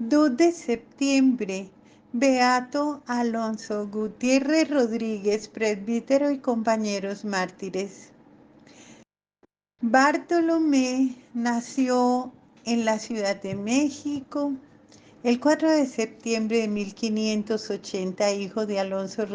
2 de septiembre, Beato Alonso Gutiérrez Rodríguez, presbítero y compañeros mártires. Bartolomé nació en la Ciudad de México el 4 de septiembre de 1580, hijo de Alonso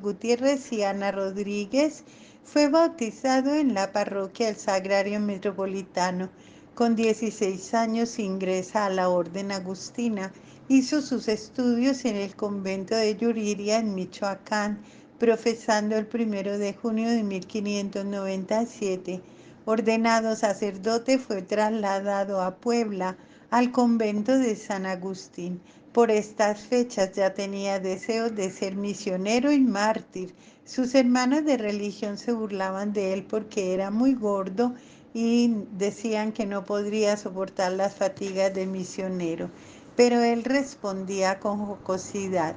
Gutiérrez y Ana Rodríguez. Fue bautizado en la parroquia del Sagrario Metropolitano. Con 16 años ingresa a la Orden Agustina. Hizo sus estudios en el convento de Yuriria en Michoacán, profesando el 1 de junio de 1597. Ordenado sacerdote, fue trasladado a Puebla, al convento de San Agustín. Por estas fechas ya tenía deseos de ser misionero y mártir. Sus hermanos de religión se burlaban de él porque era muy gordo y decían que no podría soportar las fatigas de misionero. Pero él respondía con jocosidad: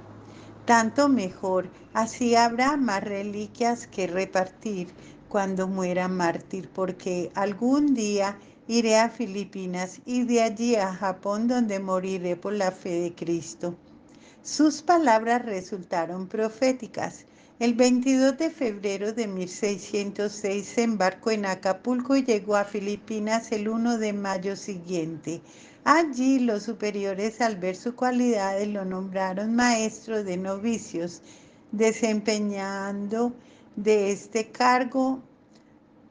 tanto mejor, así habrá más reliquias que repartir cuando muera mártir, porque algún día iré a Filipinas y de allí a Japón, donde moriré por la fe de Cristo. Sus palabras resultaron proféticas. El 22 de febrero de 1606 se embarcó en Acapulco y llegó a Filipinas el 1 de mayo siguiente. Allí los superiores, al ver sus cualidades, lo nombraron maestro de novicios, desempeñando de este cargo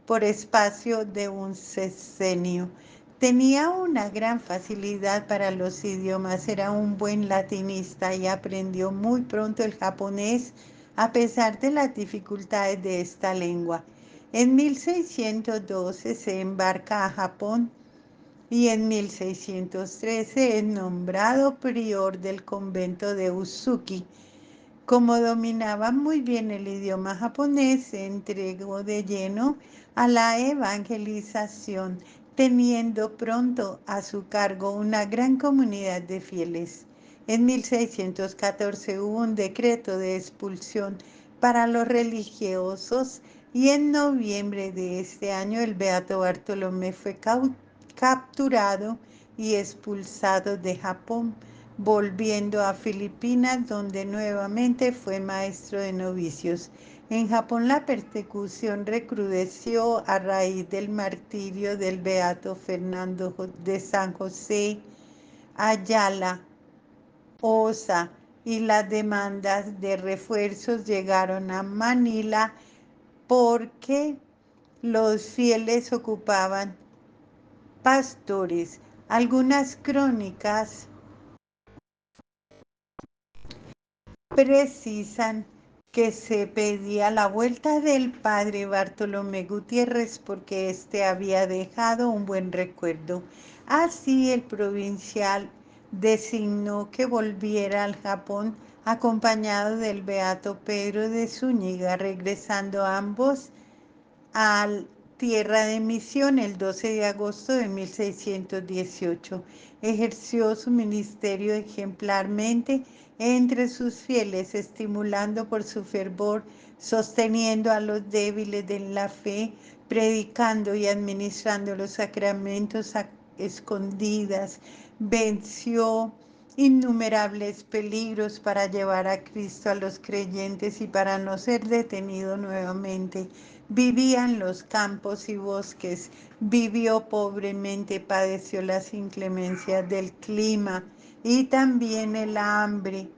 por espacio de un sexenio. Tenía una gran facilidad para los idiomas, era un buen latinista y aprendió muy pronto el japonés a pesar de las dificultades de esta lengua. En 1612 se embarca a Japón y en 1613 es nombrado prior del convento de Usuki. Como dominaba muy bien el idioma japonés, se entregó de lleno a la evangelización, teniendo pronto a su cargo una gran comunidad de fieles. En 1614 hubo un decreto de expulsión para los religiosos y en noviembre de este año el beato Bartolomé fue capturado y expulsado de Japón, volviendo a Filipinas, donde nuevamente fue maestro de novicios. En Japón la persecución recrudeció a raíz del martirio del beato Fernando de San José, Ayala, Osa, y las demandas de refuerzos llegaron a Manila porque los fieles ocupaban pastores. Algunas crónicas precisan que se pedía la vuelta del padre Bartolomé Gutiérrez porque éste había dejado un buen recuerdo. Así el provincial designó que volviera al Japón acompañado del beato Pedro de Zúñiga, regresando ambos a tierra de misión el 12 de agosto de 1618. Ejerció su ministerio ejemplarmente entre sus fieles, estimulando por su fervor, sosteniendo a los débiles de la fe, predicando y administrando los sacramentos a escondidas. Venció innumerables peligros para llevar a Cristo a los creyentes y para no ser detenido nuevamente. Vivía en los campos y bosques, vivió pobremente, padeció las inclemencias del clima y también el hambre.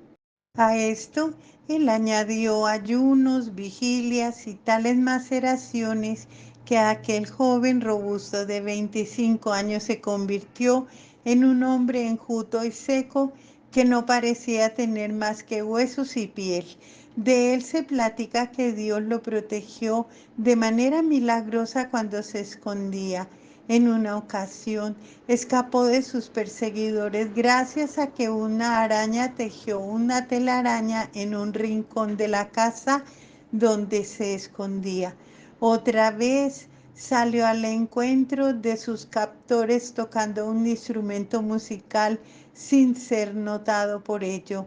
A esto él añadió ayunos, vigilias y tales maceraciones que aquel joven robusto de 25 años se convirtió en un hombre enjuto y seco que no parecía tener más que huesos y piel. De él se platica que Dios lo protegió de manera milagrosa cuando se escondía. En una ocasión escapó de sus perseguidores gracias a que una araña tejió una telaraña en un rincón de la casa donde se escondía. Otra vez salió al encuentro de sus captores tocando un instrumento musical sin ser notado por ello.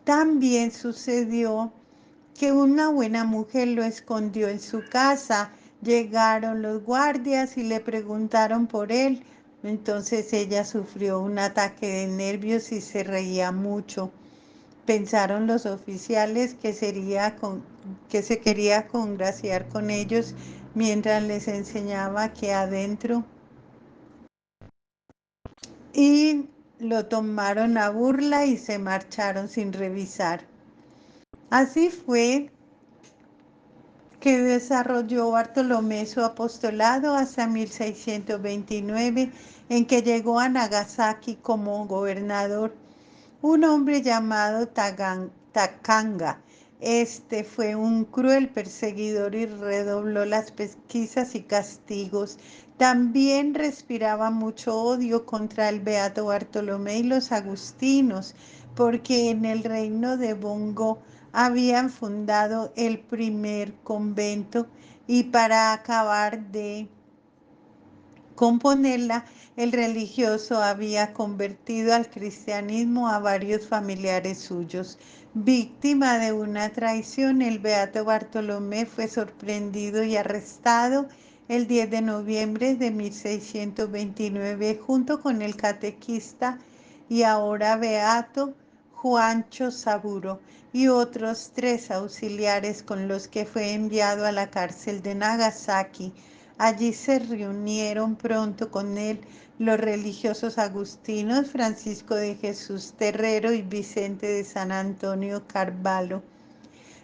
También sucedió que una buena mujer lo escondió en su casa. Llegaron los guardias y le preguntaron por él. Entonces ella sufrió un ataque de nervios y se reía mucho. Pensaron los oficiales que se quería congraciar con ellos mientras les enseñaba que adentro y lo tomaron a burla y se marcharon sin revisar. Así fue que desarrolló Bartolomé su apostolado hasta 1629, en que llegó a Nagasaki como gobernador un hombre llamado Takanga. Este fue un cruel perseguidor y redobló las pesquisas y castigos. También respiraba mucho odio contra el Beato Bartolomé y los agustinos, porque en el reino de Bongo habían fundado el primer convento y para acabar de componerla, el religioso había convertido al cristianismo a varios familiares suyos. Víctima de una traición, el beato Bartolomé fue sorprendido y arrestado el 10 de noviembre de 1629 junto con el catequista y ahora beato Juancho Saburo y otros 3 auxiliares con los que fue enviado a la cárcel de Nagasaki. Allí se reunieron pronto con él los religiosos agustinos Francisco de Jesús Terrero y Vicente de San Antonio Carvalho.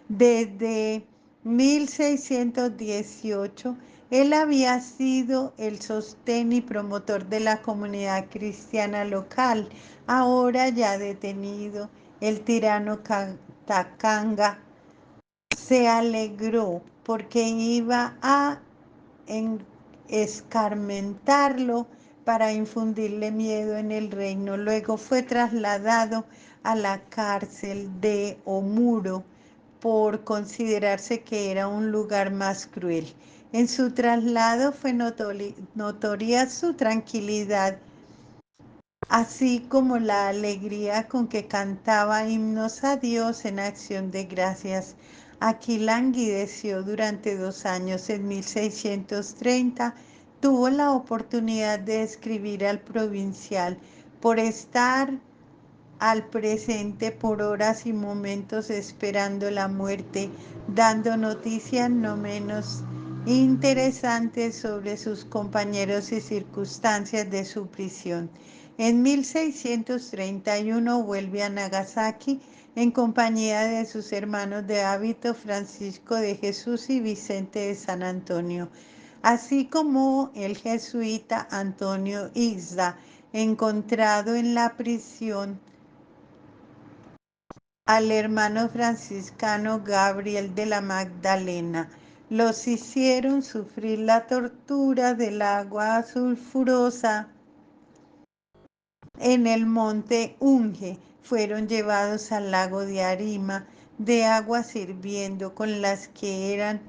Desde 1618, él había sido el sostén y promotor de la comunidad cristiana local, ahora ya detenido. El tirano Takanga se alegró porque iba a escarmentarlo para infundirle miedo en el reino. Luego fue trasladado a la cárcel de Omuro por considerarse que era un lugar más cruel. En su traslado fue notoria su tranquilidad, así como la alegría con que cantaba himnos a Dios en acción de gracias. Aquí languideció durante 2 años. En 1630 tuvo la oportunidad de escribir al provincial por estar al presente por horas y momentos esperando la muerte, dando noticias no menos interesantes sobre sus compañeros y circunstancias de su prisión. En 1631 vuelve a Nagasaki en compañía de sus hermanos de hábito Francisco de Jesús y Vicente de San Antonio, así como el jesuita Antonio Ixda, encontrado en la prisión al hermano franciscano Gabriel de la Magdalena. Los hicieron sufrir la tortura del agua sulfurosa en el monte Unge. Fueron llevados al lago de Arima, de agua hirviendo con las que eran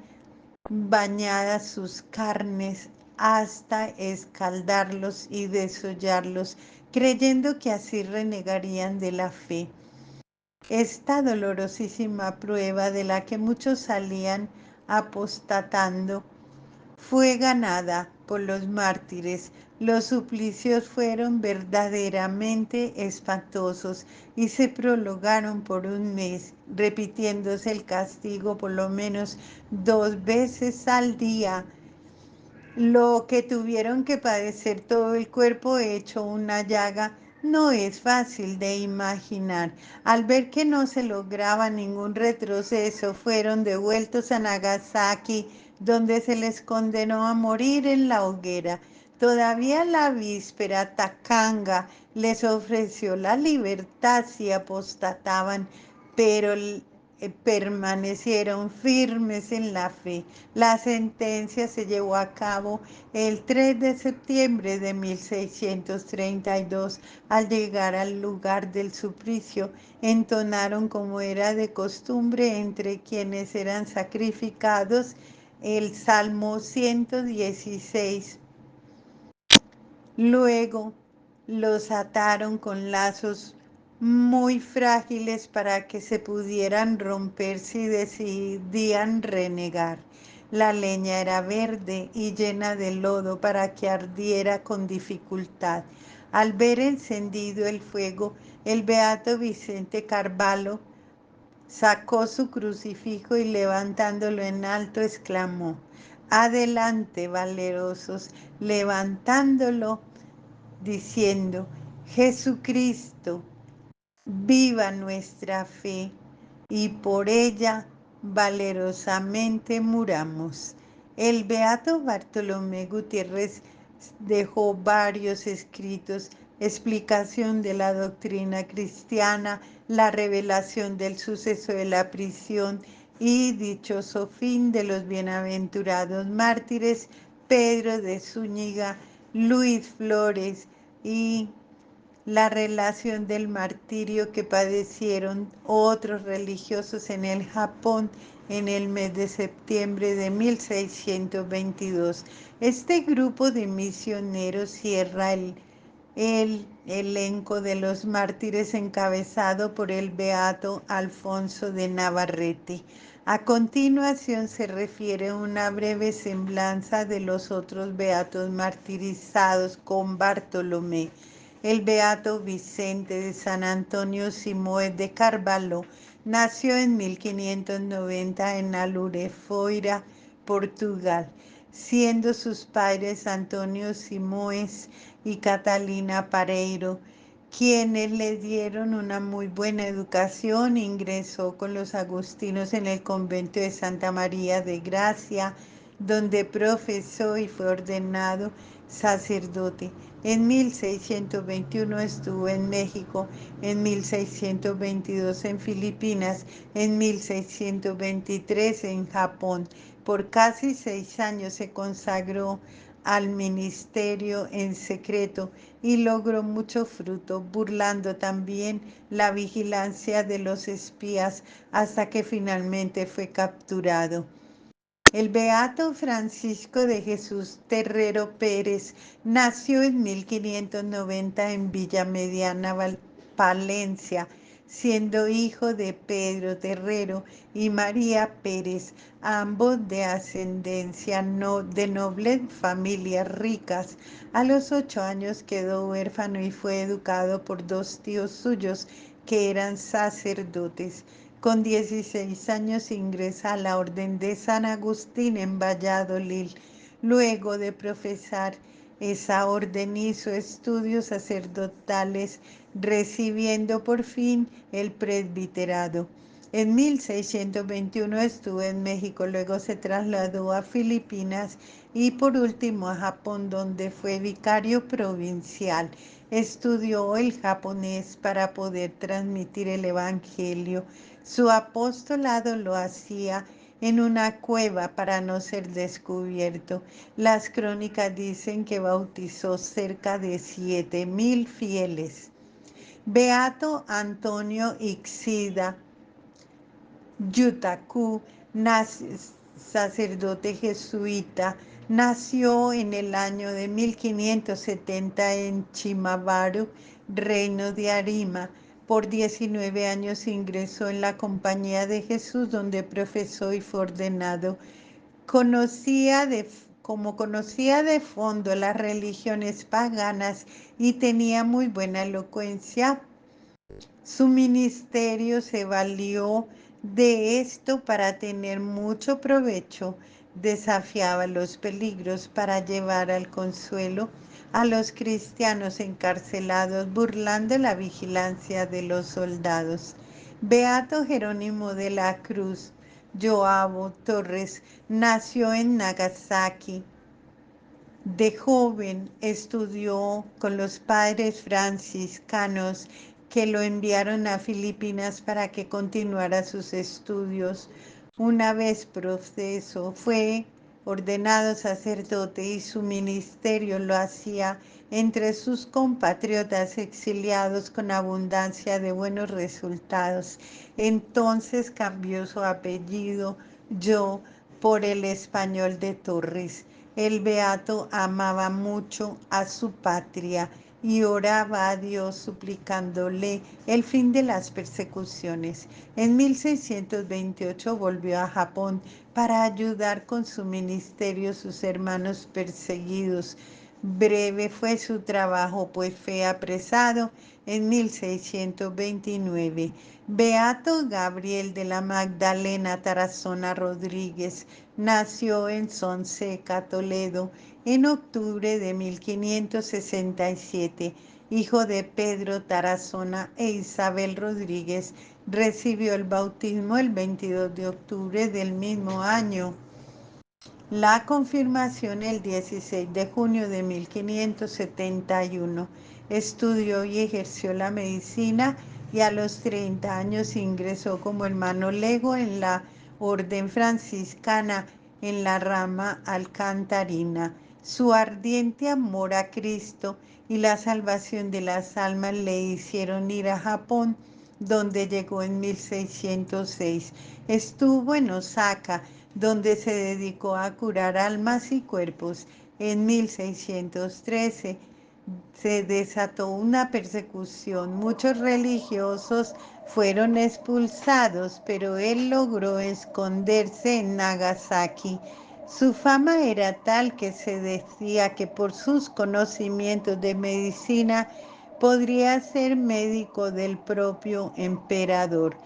bañadas sus carnes hasta escaldarlos y desollarlos, creyendo que así renegarían de la fe. Esta dolorosísima prueba de la que muchos salían apostatando fue ganada por los mártires. Los suplicios fueron verdaderamente espantosos y se prolongaron por un mes, repitiéndose el castigo por lo menos 2 veces al día, lo que tuvieron que padecer todo el cuerpo hecho una llaga no es fácil de imaginar. Al ver que no se lograba ningún retroceso, fueron devueltos a Nagasaki, donde se les condenó a morir en la hoguera. Todavía la víspera, Takanga les ofreció la libertad si apostataban, pero permanecieron firmes en la fe. La sentencia se llevó a cabo el 3 de septiembre de 1632. Al llegar al lugar del suplicio, entonaron como era de costumbre entre quienes eran sacrificados el Salmo 116. Luego los ataron con lazos muy frágiles para que se pudieran romper si decidían renegar. La leña era verde y llena de lodo para que ardiera con dificultad. Al ver encendido el fuego, el beato Vicente Carvalho sacó su crucifijo y levantándolo en alto exclamó: Adelante, valerosos, levantándolo, diciendo: Jesucristo, viva nuestra fe, y por ella valerosamente muramos. El beato Bartolomé Gutiérrez dejó varios escritos: explicación de la doctrina cristiana, la revelación del suceso de la prisión y dichoso fin de los bienaventurados mártires Pedro de Zúñiga, Luis Flores y la relación del martirio que padecieron otros religiosos en el Japón en el mes de septiembre de 1622. Este grupo de misioneros cierra el elenco de los mártires encabezado por el beato Alfonso de Navarrete. A continuación se refiere una breve semblanza de los otros beatos martirizados con Bartolomé. El beato Vicente de San Antonio Simões de Carvalho nació en 1590 en Alurefoira, Portugal, siendo sus padres Antonio Simões y Catalina Pareiro, quienes le dieron una muy buena educación. Ingresó con los agustinos en el convento de Santa María de Gracia, donde profesó y fue ordenado sacerdote. En 1621 estuvo en México, en 1622 en Filipinas, en 1623 en Japón. Por casi 6 años se consagró al ministerio en secreto y logró mucho fruto, burlando también la vigilancia de los espías hasta que finalmente fue capturado. El beato Francisco de Jesús Terrero Pérez nació en 1590 en Villa Mediana, Palencia, siendo hijo de Pedro Terrero y María Pérez, ambos de ascendencia de nobles familias ricas. A los 8 años quedó huérfano y fue educado por dos tíos suyos que eran sacerdotes. Con 16 años ingresa a la Orden de San Agustín en Valladolid. Luego de profesar esa orden hizo estudios sacerdotales, recibiendo por fin el presbiterado. En 1621 estuvo en México, luego se trasladó a Filipinas y por último a Japón, donde fue vicario provincial. Estudió el japonés para poder transmitir el Evangelio. Su apostolado lo hacía en una cueva para no ser descubierto. Las crónicas dicen que bautizó cerca de 7,000 fieles. Beato Antonio Ixida Yutaku, sacerdote jesuita, nació en el año de 1570 en Chimabaro, reino de Arima. Por 19 años ingresó en la Compañía de Jesús, donde profesó y fue ordenado. Como conocía de fondo las religiones paganas y tenía muy buena elocuencia, su ministerio se valió de esto para tener mucho provecho. Desafiaba los peligros para llevar al consuelo a los cristianos encarcelados, burlando la vigilancia de los soldados. Beato Jerónimo de la Cruz Joabo Torres nació en Nagasaki. De joven estudió con los padres franciscanos que lo enviaron a Filipinas para que continuara sus estudios. Una vez proceso, fue ordenado sacerdote y su ministerio lo hacía entre sus compatriotas exiliados con abundancia de buenos resultados. Entonces cambió su apellido Yo por el español de Torres. El beato amaba mucho a su patria. y oraba a Dios suplicándole el fin de las persecuciones. En 1628 volvió a Japón para ayudar con su ministerio a sus hermanos perseguidos. Breve fue su trabajo, pues fue apresado en 1629. Beato Gabriel de la Magdalena Tarazona Rodríguez nació en Sonseca, Toledo, en octubre de 1567. Hijo de Pedro Tarazona e Isabel Rodríguez, recibió el bautismo el 22 de octubre del mismo año. La confirmación el 16 de junio de 1571. Estudió y ejerció la medicina y a los 30 años ingresó como hermano lego en la orden franciscana en la rama alcantarina. Su ardiente amor a Cristo y la salvación de las almas le hicieron ir a Japón, donde llegó en 1606. Estuvo en Osaka, donde se dedicó a curar almas y cuerpos. En 1613 se desató una persecución. Muchos religiosos fueron expulsados, pero él logró esconderse en Nagasaki. Su fama era tal que se decía que por sus conocimientos de medicina podría ser médico del propio emperador.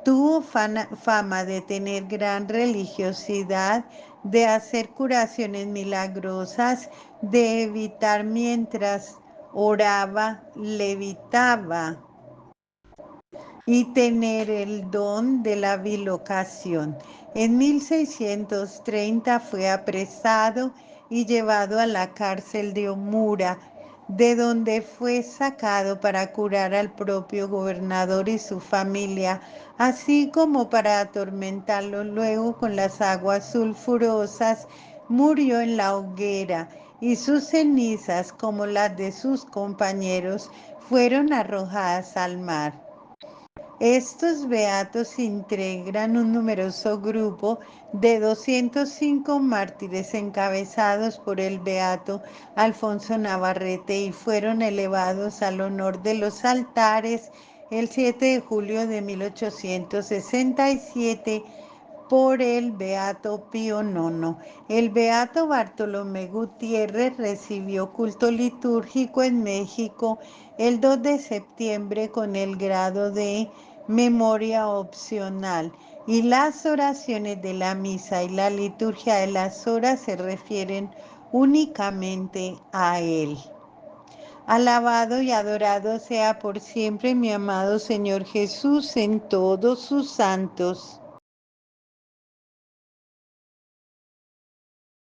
Tuvo fama de tener gran religiosidad, de hacer curaciones milagrosas, de evitar mientras oraba, levitaba y tener el don de la bilocación. En 1630 fue apresado y llevado a la cárcel de Omura, de donde fue sacado para curar al propio gobernador y su familia, así como para atormentarlo luego con las aguas sulfurosas. Murió en la hoguera y sus cenizas, como las de sus compañeros, fueron arrojadas al mar. Estos beatos integran un numeroso grupo de 205 mártires encabezados por el beato Alfonso Navarrete y fueron elevados al honor de los altares el 7 de julio de 1867 por el beato Pío IX. El beato Bartolomé Gutiérrez recibió culto litúrgico en México el 2 de septiembre con el grado de memoria opcional, y las oraciones de la misa y la liturgia de las horas se refieren únicamente a él. Alabado y adorado sea por siempre mi amado Señor Jesús en todos sus santos.